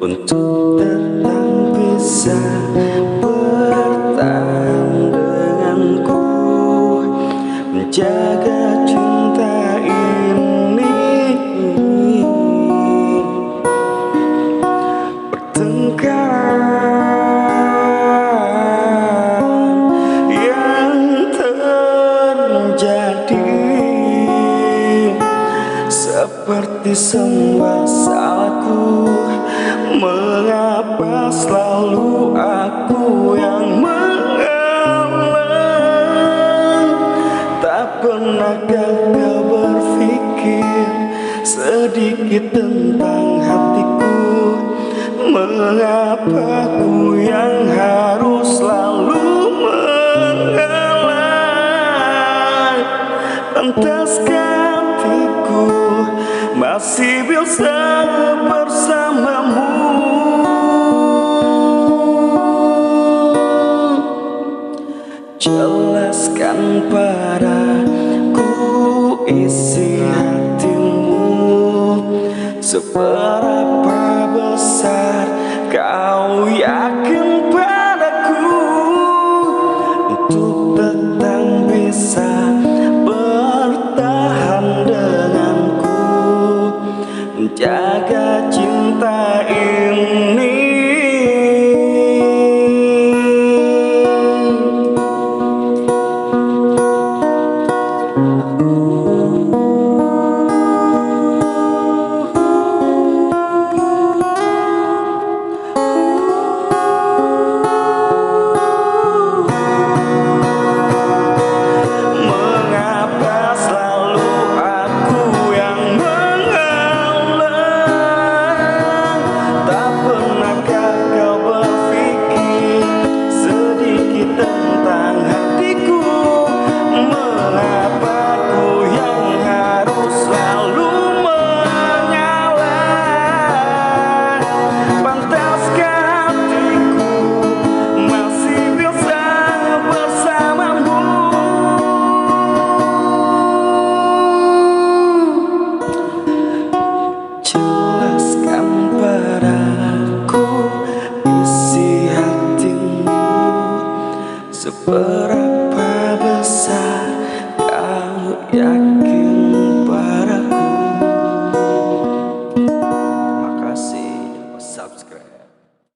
untuk tetap bisa bertahan denganku, menjaga cinta ini. Pertengkaran yang terjadi seperti semua salahku. Mengapa selalu aku yang mengalah? Tak pernahkah kau berpikir sedikit tentang hatiku? Mengapa ku yang harus selalu mengalah? Pantaskah hatiku masih bisa bersamamu? Jelaskan padaku isi hatimu, seberapa besar kau yakin padaku untuk tetap bisa bertahan denganku, menjaga cinta ini. Jelaskan padaku isi hatimu, seberapa